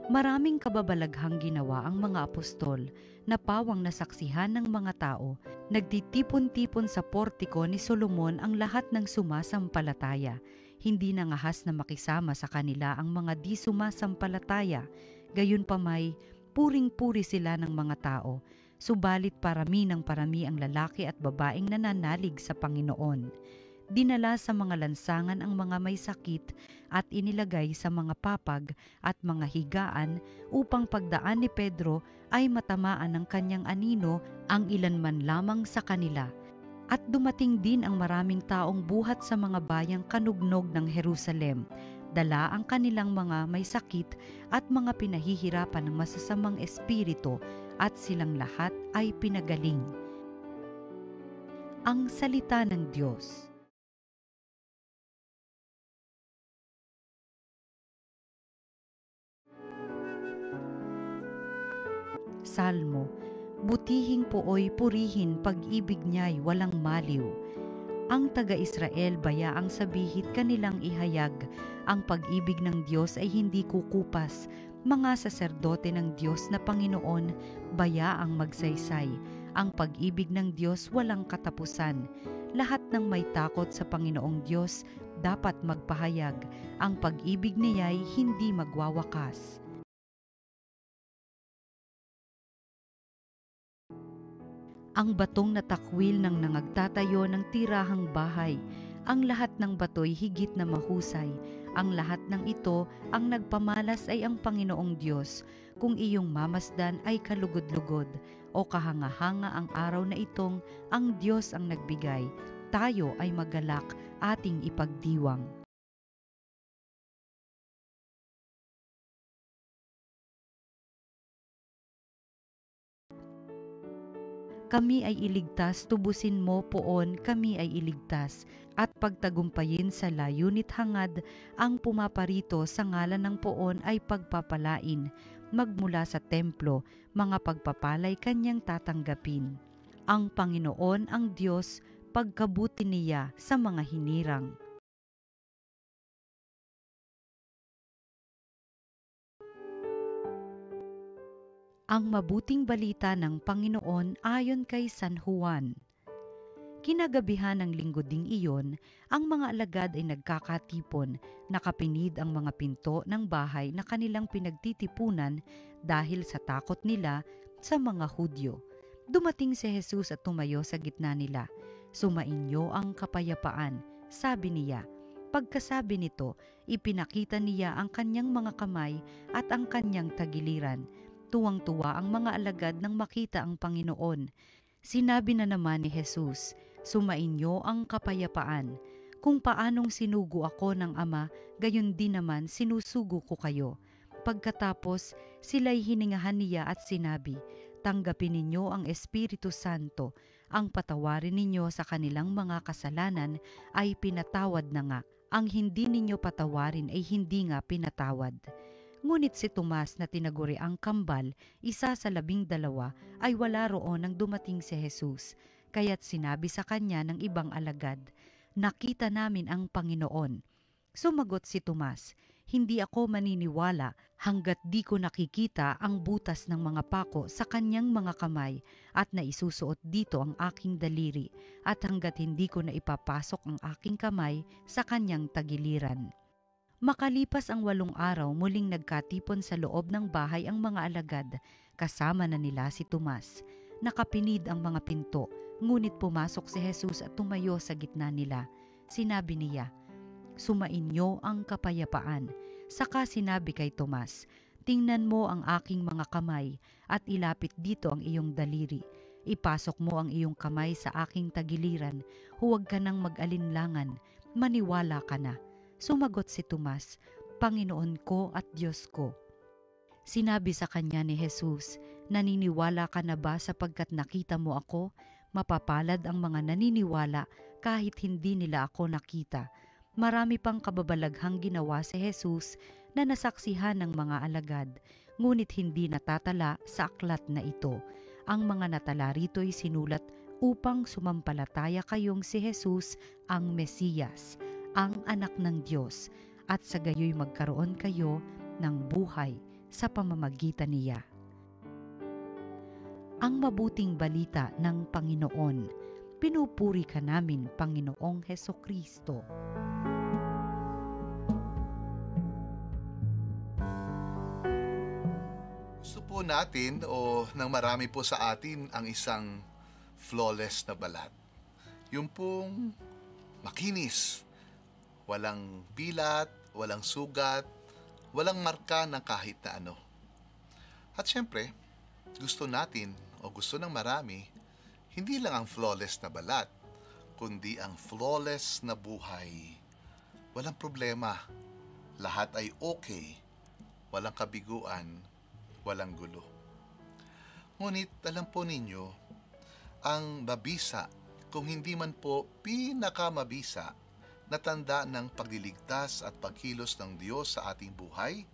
Maraming kababalaghang ginawa ang mga apostol na pawang nasaksihan ng mga tao. Nagtitipon-tipon sa portiko ni Solomon ang lahat ng sumasampalataya. Hindi nangahas na makisama sa kanila ang mga di sumasampalataya. Gayunpamay, puring-puri sila ng mga tao. Subalit parami ng parami ang lalaki at babaeng nananalig sa Panginoon. Dinala sa mga lansangan ang mga may sakit at inilagay sa mga papag at mga higaan upang pagdaan ni Pedro ay matamaan ng kanyang anino ang ilan man lamang sa kanila. At dumating din ang maraming taong buhat sa mga bayang kanugnog ng Jerusalem. Dala ang kanilang mga may sakit at mga pinahihirapan ng masasamang espiritu at silang lahat ay pinagaling. Ang salita ng Diyos. Salmo, butihing pooy purihin pag-ibig niya'y walang maliw. Ang taga-Israel bayaang sabihit kanilang ihayag, ang pag-ibig ng Diyos ay hindi kukupas. Mga saserdote ng Diyos na Panginoon, bayaang magsaysay. Ang pag-ibig ng Diyos walang katapusan. Lahat ng may takot sa Panginoong Diyos dapat magpahayag, ang pag-ibig niya'y hindi magwawakas. Ang batong natakwil ng nangagtatayo ng tirahang bahay. Ang lahat ng bato'y higit na mahusay. Ang lahat ng ito, ang nagpamalas ay ang Panginoong Diyos. Kung iyong mamasdan ay kalugod-lugod, o kahanga-hanga ang araw na itong ang Diyos ang nagbigay, tayo ay magalak, ating ipagdiwang. Kami ay iligtas, tubusin mo poon, kami ay iligtas, at pagtagumpayin sa layunit hangad, ang pumaparito sa ngalan ng poon ay pagpapalain. Magmula sa templo, mga pagpapalay kanyang tatanggapin. Ang Panginoon ang Diyos, pagkabuti niya sa mga hinirang. Ang mabuting balita ng Panginoon ayon kay San Juan. Kinagabihan ng linggo ding iyon, ang mga alagad ay nagkakatipon, nakapinid ang mga pinto ng bahay na kanilang pinagtitipunan dahil sa takot nila sa mga Hudyo. Dumating si Jesus at tumayo sa gitna nila. Sumainyo ang kapayapaan, sabi niya. Pagkasabi nito, ipinakita niya ang kanyang mga kamay at ang kanyang tagiliran. Tuwang-tuwa ang mga alagad nang makita ang Panginoon. Sinabi na naman ni Jesus, sumainyo ang kapayapaan. Kung paanong sinugo ako ng Ama, gayon din naman sinusugo ko kayo. Pagkatapos, sila'y hiningahan niya at sinabi, tanggapin ninyo ang Espiritu Santo. Ang patawarin ninyo sa kanilang mga kasalanan ay pinatawad na nga. Ang hindi ninyo patawarin ay hindi nga pinatawad. Ngunit si Tomas na tinaguri ang kambal, isa sa 12, ay wala roon nang dumating si Jesus. Kaya't sinabi sa kanya ng ibang alagad, nakita namin ang Panginoon. Sumagot si Tomas, hindi ako maniniwala hanggat di ko nakikita ang butas ng mga pako sa kanyang mga kamay at naisusuot dito ang aking daliri at hanggat hindi ko na ipapasok ang aking kamay sa kanyang tagiliran. Makalipas ang 8 araw, muling nagkatipon sa loob ng bahay ang mga alagad, kasama na nila si Tomas. Nakapinid ang mga pinto, ngunit pumasok si Jesus at tumayo sa gitna nila. Sinabi niya, sumainyo ang kapayapaan. Saka sinabi kay Tomas, tingnan mo ang aking mga kamay at ilapit dito ang iyong daliri. Ipasok mo ang iyong kamay sa aking tagiliran, huwag ka nang mag-alinlangan, maniwala ka na. Sumagot si Tomas, Panginoon ko at Diyos ko. Sinabi sa kanya ni Jesus, naniniwala ka na ba sapagkat nakita mo ako? Mapapalad ang mga naniniwala kahit hindi nila ako nakita. Marami pang kababalaghang ginawa si Jesus na nasaksihan ng mga alagad, ngunit hindi natatala sa aklat na ito. Ang mga natala rito'y sinulat upang sumampalataya kayong si Jesus ang Mesiyas, ang anak ng Diyos, at sa gayoy magkaroon kayo ng buhay sa pamamagitan niya. Ang mabuting balita ng Panginoon. Pinupuri ka namin, Panginoong Hesukristo. Gusto po natin o ng marami po sa atin ang isang flawless na balat. Yung pong makinis, walang pilat, walang sugat, walang marka ng kahit na ano. At syempre, gusto natin o gusto ng marami, hindi lang ang flawless na balat, kundi ang flawless na buhay. Walang problema, lahat ay okay, walang kabiguan, walang gulo. Ngunit alam po ninyo, ang mabisa, kung hindi man po pinakamabisa, na tanda ng pagliligtas at pagkilos ng Diyos sa ating buhay,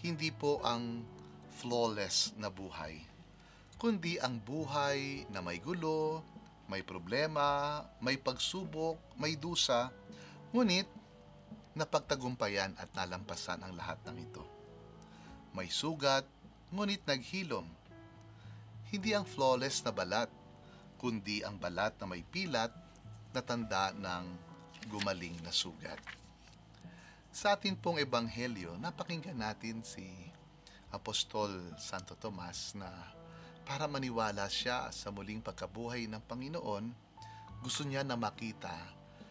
hindi po ang flawless na buhay, kundi ang buhay na may gulo, may problema, may pagsubok, may dusa, ngunit napagtagumpayan at nalampasan ang lahat ng ito. May sugat, ngunit naghilom. Hindi ang flawless na balat, kundi ang balat na may pilat na tanda ng gumaling na sugat. Sa atin pong ebanghelyo, napakinggan natin si Apostol Santo Tomas na para maniwala siya sa muling pagkabuhay ng Panginoon, gusto niya na makita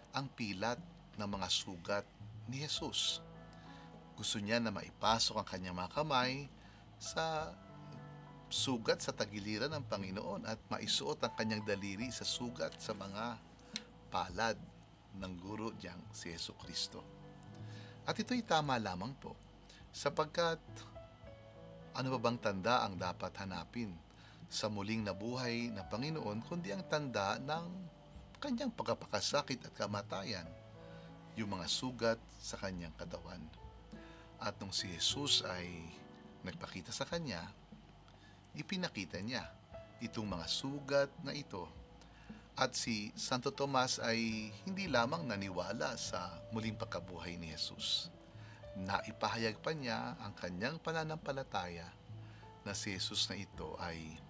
ang pilat ng mga sugat ni Jesus. Gusto niya na maipasok ang kanyang mga kamay sa sugat sa tagiliran ng Panginoon at maisuot ang kanyang daliri sa sugat sa mga palad ng guro diyang si Jesucristo. At ito'y tama lamang po, sapagkat ano ba bang tanda ang dapat hanapin sa muling nabuhay ng Panginoon kundi ang tanda ng kanyang pagkapakasakit at kamatayan, yung mga sugat sa kanyang katawan. At nung si Jesus ay nagpakita sa kanya, ipinakita niya itong mga sugat na ito. At si Santo Tomas ay hindi lamang naniwala sa muling pagkabuhay ni Jesus. Naipahayag pa niya ang kanyang pananampalataya na si Jesus na ito ay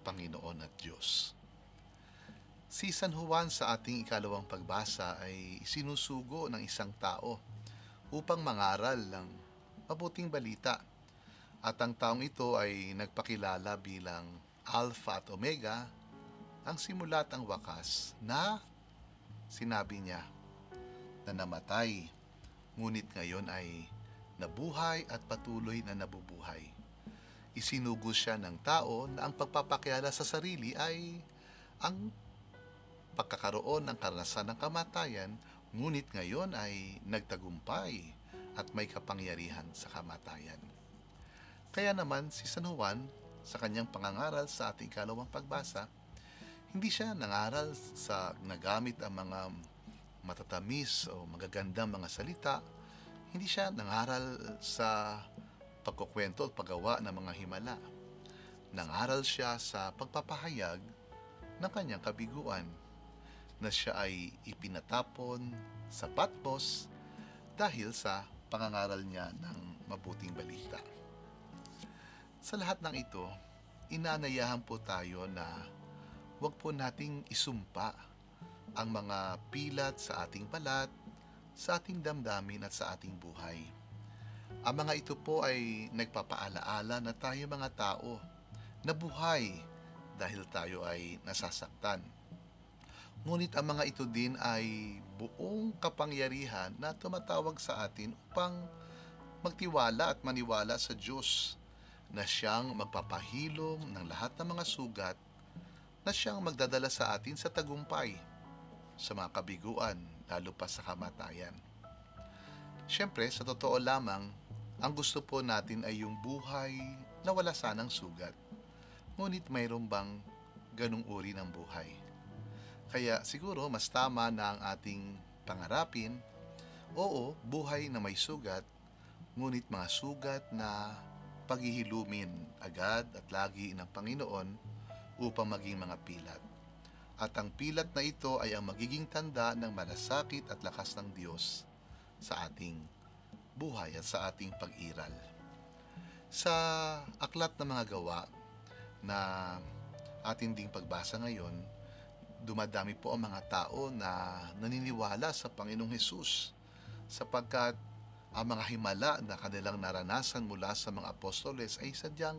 Panginoon at Diyos. Si San Juan sa ating ikalawang pagbasa ay sinusugo ng isang tao upang mangaral ng mabuting balita. At ang taong ito ay nagpakilala bilang Alpha at Omega, ang simula at ang wakas, na sinabi niya na namatay, ngunit ngayon ay nabuhay at patuloy na nabubuhay. Isinugo siya ng tao na ang pagpapakilala sa sarili ay ang pagkakaroon ng karanasan ng kamatayan, ngunit ngayon ay nagtagumpay at may kapangyarihan sa kamatayan. Kaya naman si San Juan, sa kanyang pangangaral sa ating ikalawang pagbasa, hindi siya nangaral sa nagamit ang mga matatamis o magagandang mga salita. Hindi siya nangaral sa pagkukwento at paggawa ng mga himala. Nangaral siya sa pagpapahayag ng kanyang kabiguan na siya ay ipinatapon sa Patmos dahil sa pangangaral niya ng mabuting balita. Sa lahat ng ito, inaanayahan po tayo na huwag po nating isumpa ang mga pilat sa ating balat, sa ating damdamin at sa ating buhay. Ang mga ito po ay nagpapaalaala na tayo mga tao na buhay dahil tayo ay nasasaktan. Ngunit ang mga ito din ay buong kapangyarihan na tumatawag sa atin upang magtiwala at maniwala sa Diyos na siyang magpapahilom ng lahat ng mga sugat, na siyang magdadala sa atin sa tagumpay, sa mga kabiguan, lalo pa sa kamatayan. Siyempre, sa totoo lamang, ang gusto po natin ay yung buhay na wala sanang sugat. Ngunit mayroon bang ganung uri ng buhay? Kaya siguro mas tama na ang ating pangarapin, oo, buhay na may sugat, ngunit mga sugat na paghihilumin agad at lagi ng Panginoon upang maging mga pilat. At ang pilat na ito ay ang magiging tanda ng malasakit at lakas ng Diyos sa ating buhay at sa ating pag-iral. Sa aklat ng mga gawa na atin ding pagbasa ngayon, dumadami po ang mga tao na naniniwala sa Panginoong Hesus sapagkat ang mga himala na kanilang naranasan mula sa mga apostoles ay sadyang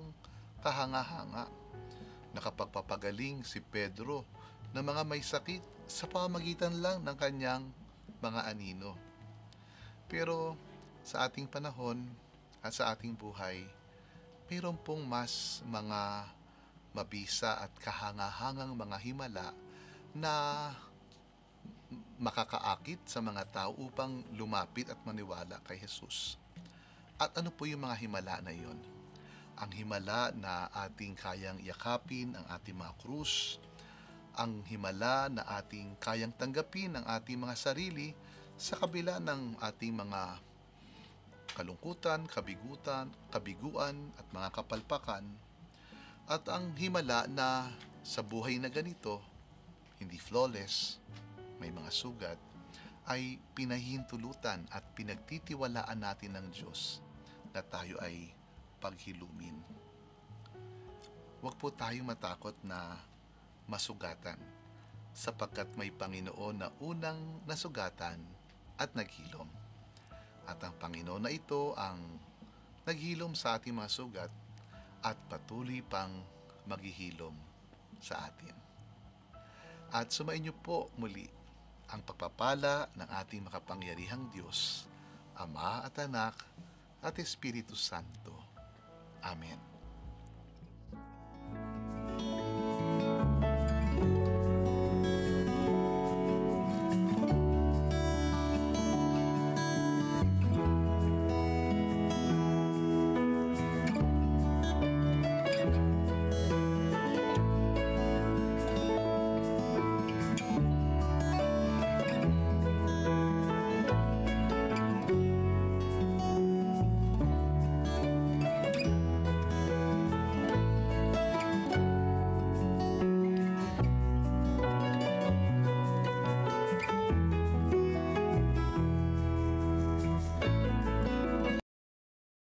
kahanga-hanga. Nakapagpapagaling si Pedro ng mga may sakit sa pamamagitan lang ng kanyang mga anino. Pero sa ating panahon at sa ating buhay, mayroon pong mas mga mabisa at kahanga-hangang mga himala na makakaakit sa mga tao upang lumapit at maniwala kay Jesus. At ano po yung mga himala na iyon? Ang himala na ating kayang yakapin ang ating mga krus, ang himala na ating kayang tanggapin ang ating mga sarili sa kabila ng ating mga kalungkutan, kabiguan at mga kapalpakan, at ang himala na sa buhay na ganito, hindi flawless, may mga sugat, ay pinahihintulutan at pinagtitiwalaan natin ng Diyos na tayo ay paghilumin. Huwag po tayong matakot na masugatan sapagkat may Panginoon na unang nasugatan at naghilom. At ang Panginoon na ito ang naghilom sa ating mga sugat at patuloy pang maghihilom sa atin. At sumainyo po muli ang pagpapala ng ating makapangyarihang Diyos, Ama at Anak at Espiritu Santo. Amen.